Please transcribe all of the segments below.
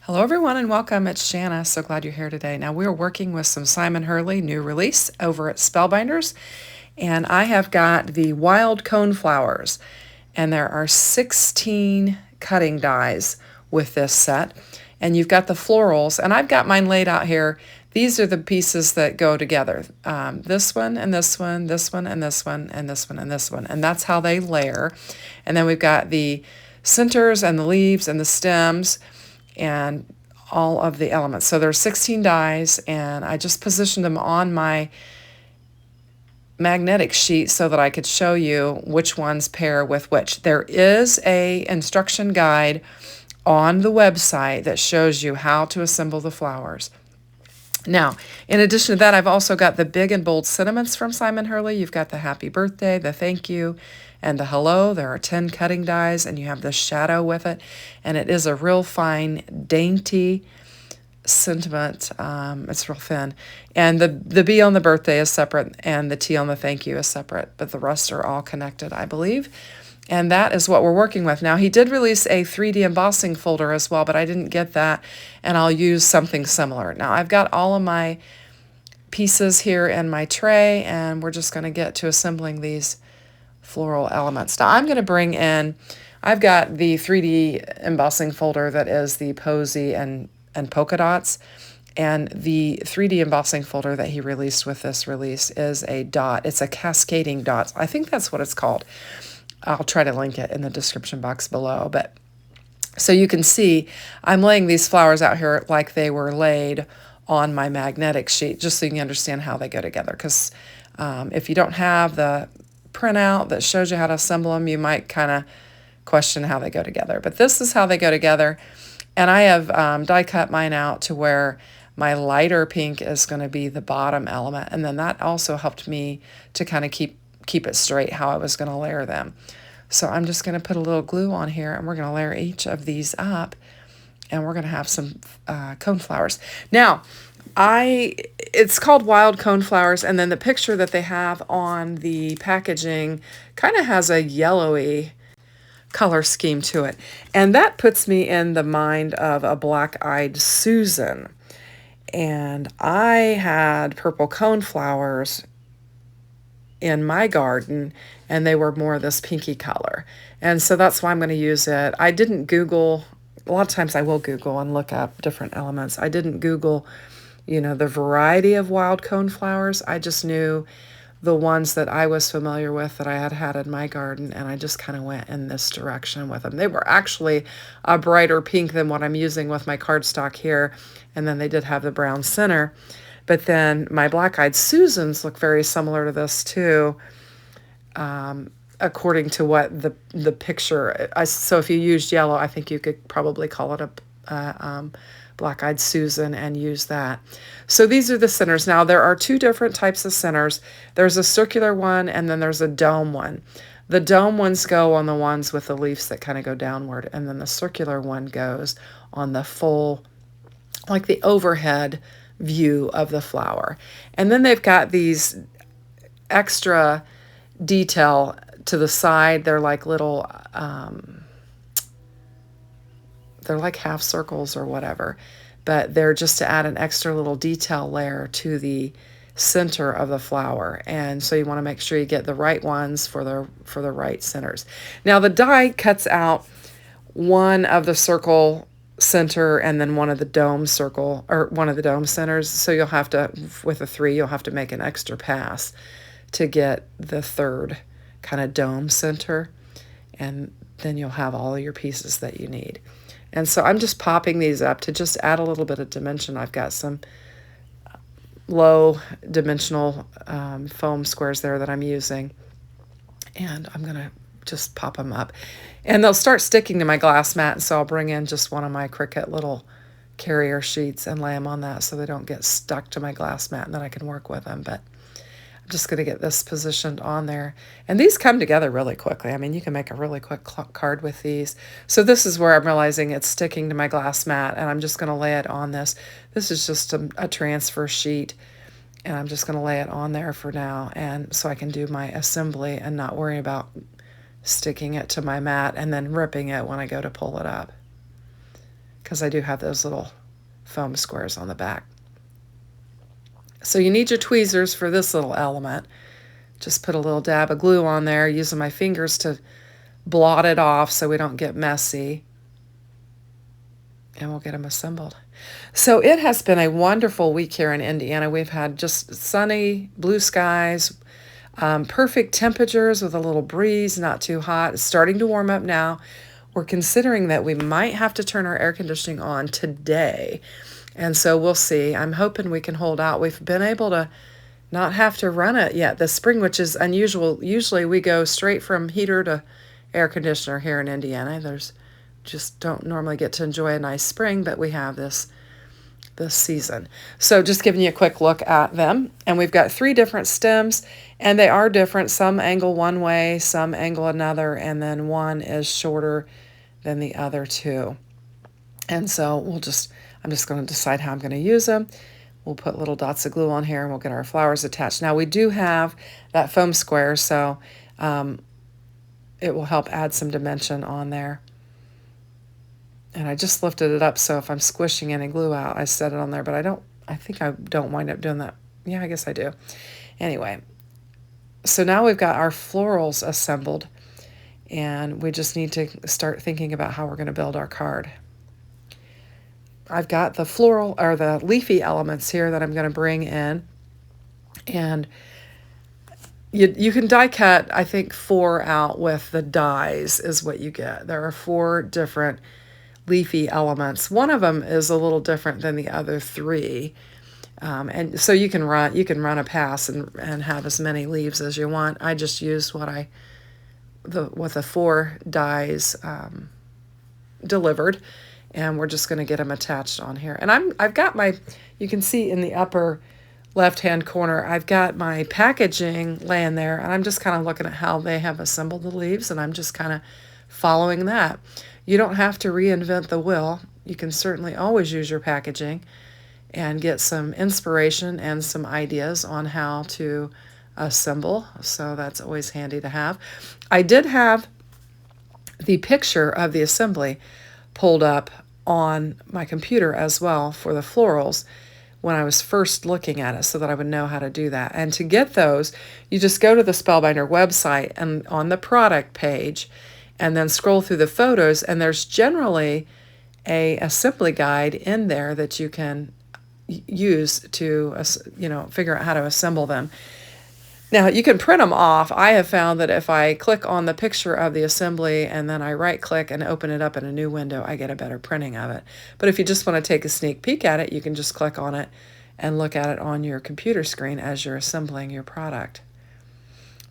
Hello everyone and welcome. It's Shanna. So glad you're here today. Now we're working with some Simon Hurley new release over at Spellbinders, and I have got the Wild Coneflowers, and there are 16 cutting dies with this set. And you've got the florals, and I've got mine laid out here. These are the pieces that go together. This one and this one, this one and this one, and this one and this one. And that's how they layer. And then we've got the centers and the leaves and the stems and all of the elements. So there's 16 dies, and I just positioned them on my magnetic sheet so that I could show you which ones pair with which. There is a instruction guide on the website that shows you how to assemble the flowers. Now, in addition to that, I've also got the big and bold sentiments from Simon Hurley. You've got the happy birthday, the thank you, and the hello. There are 10 cutting dies, and you have the shadow with it. And it is a real fine, dainty sentiment. It's real thin. And the B on the birthday is separate, and the T on the thank you is separate, but the rest are all connected, I believe. And that is what we're working with. Now, he did release a 3D embossing folder as well, but I didn't get that, and I'll use something similar. Now, I've got all of my pieces here in my tray, and we're just going to get to assembling these floral elements. Now, I'm going to bring in, I've got the 3D embossing folder that is the posy and polka dots, and the 3D embossing folder that he released with this release is a dot. It's a cascading dots. I think that's what it's called. I'll try to link it in the description box below. But so you can see I'm laying these flowers out here like they were laid on my magnetic sheet, just so you can understand how they go together. Because if you don't have the printout that shows you how to assemble them, you might kind of question how they go together. But this is how they go together. And I have die cut mine out to where my lighter pink is going to be the bottom element. And then that also helped me to kind of keep it straight how I was going to layer them. So I'm just going to put a little glue on here, and we're going to layer each of these up, and we're going to have some coneflowers. Now, it's called Wild Coneflowers, and then the picture that they have on the packaging kind of has a yellowy color scheme to it. And that puts me in the mind of a black-eyed Susan. And I had purple coneflowers in my garden, and they were more this pinky color. And so that's why I'm going to use it. I didn't Google, a lot of times I will Google and look up different elements. I didn't Google, the variety of wild coneflowers. I just knew the ones that I was familiar with that I had had in my garden, and I just kind of went in this direction with them. They were actually a brighter pink than what I'm using with my cardstock here, and then they did have the brown center. But then my black-eyed Susans look very similar to this too, according to what the picture. So if you used yellow, I think you could probably call it a black-eyed Susan and use that. So these are the centers. Now there are two different types of centers. There's a circular one, and then there's a dome one. The dome ones go on the ones with the leaves that kind of go downward, and then the circular one goes on the full, like the overhead view of the flower. And then they've got these extra detail to the side. They're like little, they're like half circles or whatever, but they're just to add an extra little detail layer to the center of the flower. And so you want to make sure you get the right ones for the right centers. Now the die cuts out one of the circle center and then one of the dome circle, or one of the dome centers. So you'll have to, with a 3, you'll have to make an extra pass to get the third kind of dome center, and then you'll have all of your pieces that you need. And so I'm just popping these up to just add a little bit of dimension. I've got some low dimensional foam squares there that I'm using, and I'm going to just pop them up. And they'll start sticking to my glass mat, so I'll bring in just one of my Cricut little carrier sheets and lay them on that so they don't get stuck to my glass mat, and then I can work with them. But I'm just going to get this positioned on there. And these come together really quickly. I mean, you can make a really quick card with these. So this is where I'm realizing it's sticking to my glass mat, and I'm just going to lay it on this. This is just a transfer sheet, and I'm just going to lay it on there for now, and so I can do my assembly and not worry about sticking it to my mat and then ripping it when I go to pull it up. because I do have those little foam squares on the back. So you need your tweezers for this little element. Just put a little dab of glue on there, using my fingers to blot it off so we don't get messy. And we'll get them assembled. So it has been a wonderful week here in Indiana. We've had just sunny, blue skies, perfect temperatures with a little breeze, not too hot. It's starting to warm up now. We're considering that we might have to turn our air conditioning on today. And so we'll see. I'm hoping we can hold out. We've been able to not have to run it yet this spring, which is unusual. Usually we go straight from heater to air conditioner here in Indiana. There's just don't normally get to enjoy a nice spring, but we have this season. So just giving you a quick look at them. And we've got 3 different stems, and they are different. Some angle one way, some angle another, and then one is shorter than the other 2. And so I'm just going to decide how I'm going to use them. We'll put little dots of glue on here, and we'll get our flowers attached. Now we do have that foam square, so it will help add some dimension on there. And I just lifted it up, so if I'm squishing any glue out, I set it on there, but I think I don't wind up doing that. Yeah, I guess I do. Anyway, so now we've got our florals assembled, and we just need to start thinking about how we're going to build our card. I've got the floral, or the leafy elements here that I'm going to bring in, and you can die cut, I think 4 out with the dies is what you get. There are 4 different leafy elements. One of them is a little different than the other 3. And so you can run a pass and have as many leaves as you want. I just used what the 4 dies delivered, and we're just going to get them attached on here. And I've got you can see in the upper left-hand corner, I've got my packaging laying there, and I'm just kind of looking at how they have assembled the leaves, and I'm just kind of following that. You don't have to reinvent the wheel. You can certainly always use your packaging and get some inspiration and some ideas on how to assemble, so that's always handy to have. I did have the picture of the assembly pulled up on my computer as well for the florals when I was first looking at it, so that I would know how to do that. And to get those, you just go to the Spellbinder website and on the product page, and then scroll through the photos, and there's generally a assembly guide in there that you can use to figure out how to assemble them. Now you can print them off. I have found that if I click on the picture of the assembly and then I right click and open it up in a new window, I get a better printing of it. But if you just want to take a sneak peek at it, you can just click on it and look at it on your computer screen as you're assembling your product.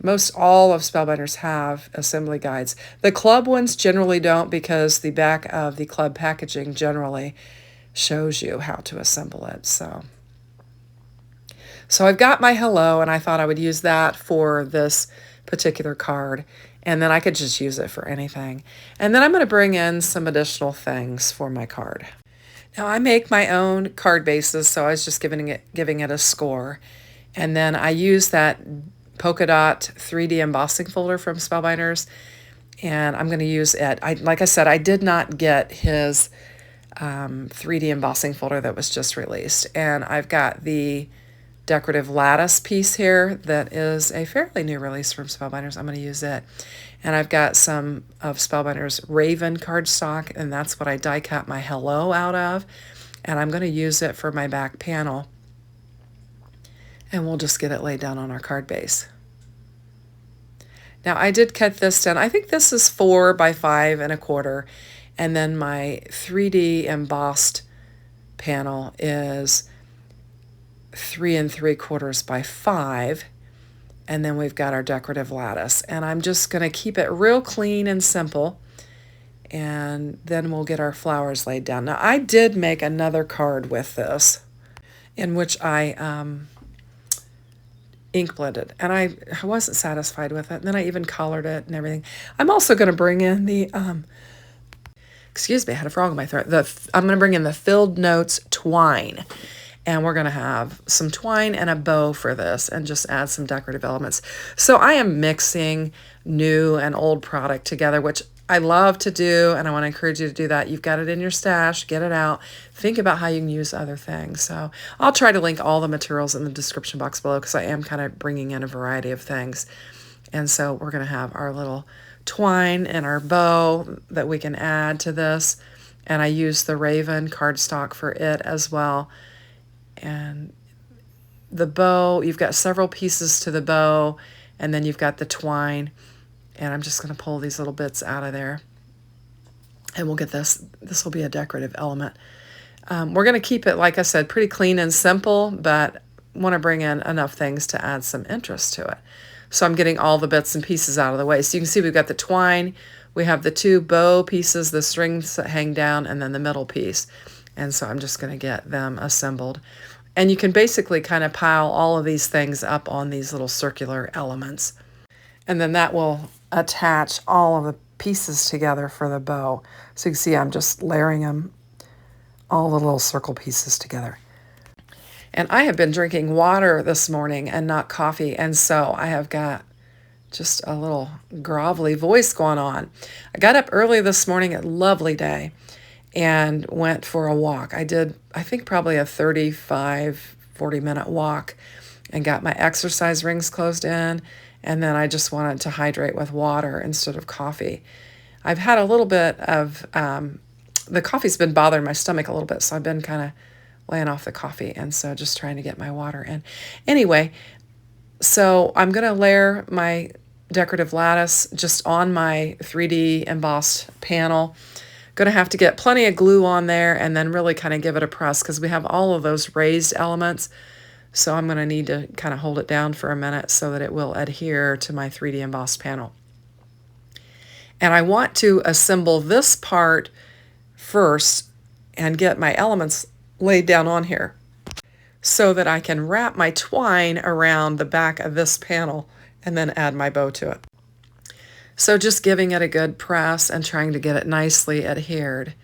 Most all of Spellbinders have assembly guides. The club ones generally don't, because the back of the club packaging generally shows you how to assemble it. So I've got my hello, and I thought I would use that for this particular card, and then I could just use it for anything. And then I'm going to bring in some additional things for my card. Now I make my own card bases, so I was just giving it a score. And then I use that polka dot 3D embossing folder from Spellbinders, and I'm going to use it. Like I said, I did not get his 3D embossing folder that was just released, and I've got the decorative lattice piece here that is a fairly new release from Spellbinders. I'm going to use it. And I've got some of Spellbinders Raven cardstock, and that's what I die cut my hello out of, and I'm going to use it for my back panel. And we'll just get it laid down on our card base. Now I did cut this down. I think this is 4 by 5 1/4, and then my 3D embossed panel is 3 3/4 by 5, and then we've got our decorative lattice. And I'm just going to keep it real clean and simple, and then we'll get our flowers laid down. Now I did make another card with this, in which I ink blended, and I wasn't satisfied with it. And then I even colored it and everything. I'm also going to bring in the excuse me, I had a frog in my throat. I'm going to bring in the Filled Notes twine, and we're going to have some twine and a bow for this, and just add some decorative elements. So I am mixing new and old product together, which I love to do, and I want to encourage you to do that. You've got it in your stash, get it out. Think about how you can use other things. So I'll try to link all the materials in the description box below because I am kind of bringing in a variety of things. And so we're going to have our little twine and our bow that we can add to this. And I use the Raven cardstock for it as well. And the bow, you've got several pieces to the bow, and then you've got the twine. And I'm just going to pull these little bits out of there. And we'll get this. This will be a decorative element. We're going to keep it, like I said, pretty clean and simple, but want to bring in enough things to add some interest to it. So I'm getting all the bits and pieces out of the way. So you can see we've got the twine, we have the two bow pieces, the strings that hang down, and then the middle piece. And so I'm just going to get them assembled. And you can basically kind of pile all of these things up on these little circular elements. And then that will attach all of the pieces together for the bow. So you can see I'm just layering them, all the little circle pieces together. And I have been drinking water this morning and not coffee, and so I have got just a little grovelly voice going on. I got up early this morning, a lovely day, and went for a walk. I did, I think, probably a 35, 40-minute walk and got my exercise rings closed in, and then I just wanted to hydrate with water instead of coffee. I've had a little bit of, the coffee's been bothering my stomach a little bit, so I've been kind of laying off the coffee, and so just trying to get my water in. Anyway, so I'm going to layer my decorative lattice just on my 3D embossed panel. Going to have to get plenty of glue on there and then really kind of give it a press because we have all of those raised elements. So I'm going to need to kind of hold it down for a minute so that it will adhere to my 3D embossed panel. And I want to assemble this part first and get my elements laid down on here so that I can wrap my twine around the back of this panel and then add my bow to it. So just giving it a good press and trying to get it nicely adhered.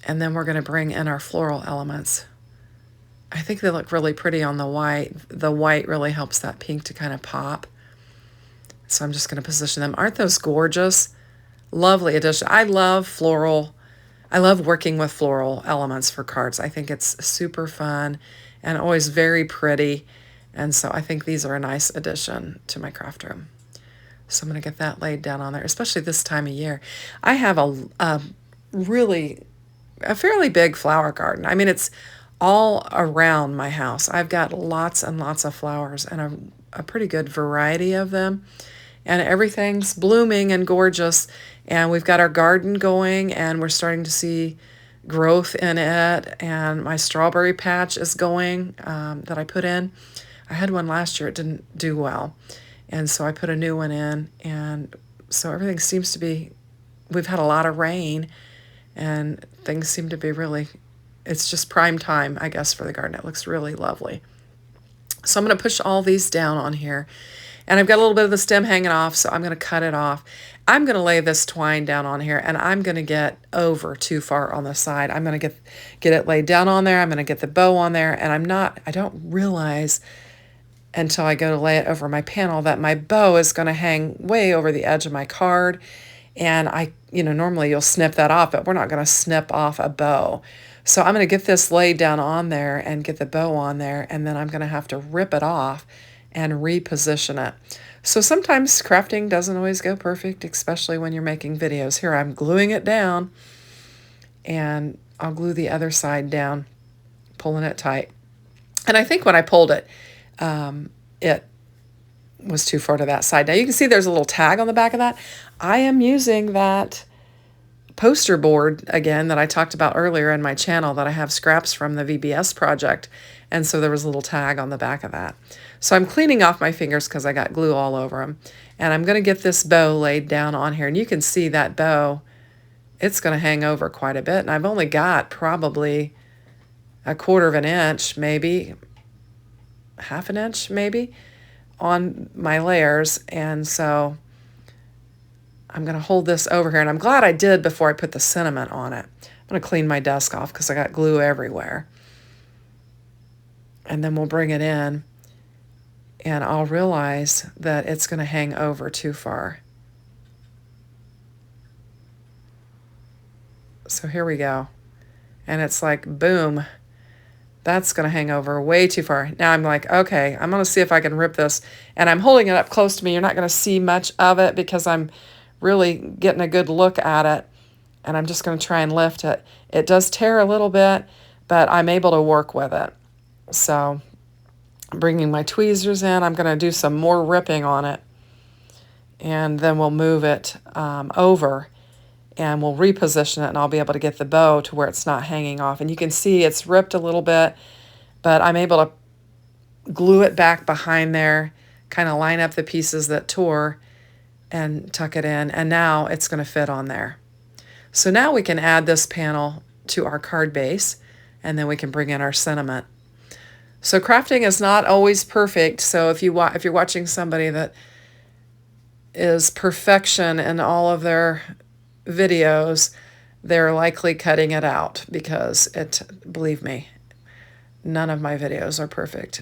And then we're going to bring in our floral elements. I think they look really pretty on the white. The white really helps that pink to kind of pop. So I'm just going to position them. Aren't those gorgeous? Lovely addition. I love floral. I love working with floral elements for cards. I think it's super fun and always very pretty. And so I think these are a nice addition to my craft room. So I'm going to get that laid down on there, especially this time of year. I have a fairly big flower garden. I mean, it's all around my house. I've got lots and lots of flowers and a pretty good variety of them. And everything's blooming and gorgeous. And we've got our garden going, and we're starting to see growth in it. And my strawberry patch is going that I put in. I had one last year. It didn't do well. And so I put a new one in. And so everything seems to be, we've had a lot of rain, and things seem to be really, it's just prime time, I guess, for the garden. It looks really lovely. So I'm going to push all these down on here. And I've got a little bit of the stem hanging off, so I'm going to cut it off. I'm going to lay this twine down on here, and I'm going to get over too far on the side. I'm going to get it laid down on there. I'm going to get the bow on there, and I don't realize until I go to lay it over my panel that my bow is going to hang way over the edge of my card. And normally you'll snip that off, but we're not going to snip off a bow. So I'm going to get this laid down on there and get the bow on there, and then I'm going to have to rip it off and reposition it. So sometimes crafting doesn't always go perfect, especially when you're making videos. Here I'm gluing it down, and I'll glue the other side down, pulling it tight. And I think when I pulled it, it was too far to that side. Now you can see there's a little tag on the back of that. I am using that poster board again that I talked about earlier in my channel that I have scraps from the VBS project. And so there was a little tag on the back of that. So I'm cleaning off my fingers because I got glue all over them. And I'm going to get this bow laid down on here. And you can see that bow, it's going to hang over quite a bit. And I've only got probably 1/4 of an inch, maybe 1/2 an inch, maybe, on my layers. And so I'm going to hold this over here. And I'm glad I did before I put the sentiment on it. I'm going to clean my desk off because I got glue everywhere. And then we'll bring it in, and I'll realize that it's going to hang over too far. So here we go. And it's like, boom, that's going to hang over way too far. Now I'm like, okay, I'm going to see if I can rip this. And I'm holding it up close to me. You're not going to see much of it because I'm really getting a good look at it. And I'm just going to try and lift it. It does tear a little bit, but I'm able to work with it. So I'm bringing my tweezers in. I'm going to do some more ripping on it. And then we'll move it over. And we'll reposition it, and I'll be able to get the bow to where it's not hanging off. And you can see it's ripped a little bit, but I'm able to glue it back behind there, kind of line up the pieces that tore and tuck it in. And now it's going to fit on there. So now we can add this panel to our card base, and then we can bring in our sentiment. So crafting is not always perfect. So if you're watching somebody that is perfection in all of their videos, they're likely cutting it out because believe me, none of my videos are perfect.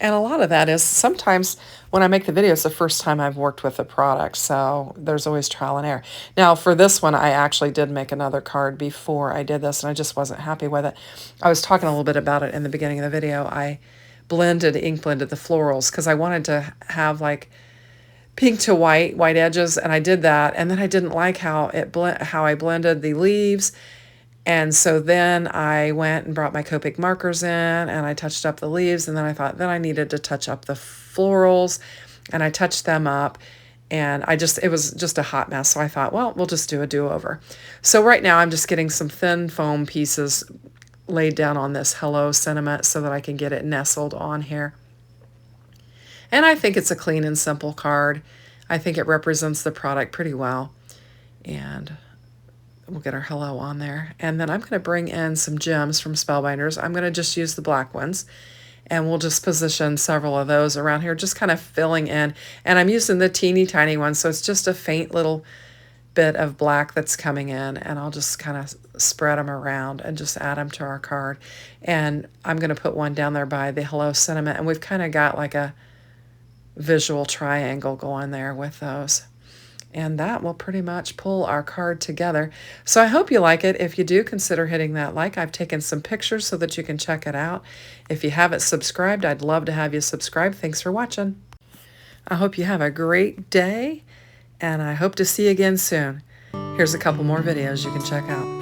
And a lot of that is sometimes when I make the videos, the first time I've worked with the product, so there's always trial and error. Now for this one, I actually did make another card before I did this, and I just wasn't happy with it. I was talking a little bit about it in the beginning of the video. I ink blended the florals because I wanted to have like pink to white edges, and I did that, and then I didn't like how I blended the leaves, and so then I went and brought my Copic markers in, and I touched up the leaves, and then I thought then I needed to touch up the florals, and I touched them up, and it was just a hot mess, so I thought, well, we'll just do a do-over. So right now I'm just getting some thin foam pieces laid down on this Hello sentiment so that I can get it nestled on here. And I think it's a clean and simple card. I think it represents the product pretty well. And we'll get our hello on there. And then I'm going to bring in some gems from Spellbinders. I'm going to just use the black ones. And we'll just position several of those around here, just kind of filling in. And I'm using the teeny tiny ones, so it's just a faint little bit of black that's coming in. And I'll just kind of spread them around and just add them to our card. And I'm going to put one down there by the hello sentiment. And we've kind of got like a visual triangle going there with those. And that will pretty much pull our card together. So I hope you like it. If you do, consider hitting that like. I've taken some pictures so that you can check it out. If you haven't subscribed, I'd love to have you subscribe. Thanks for watching. I hope you have a great day, and I hope to see you again soon. Here's a couple more videos you can check out.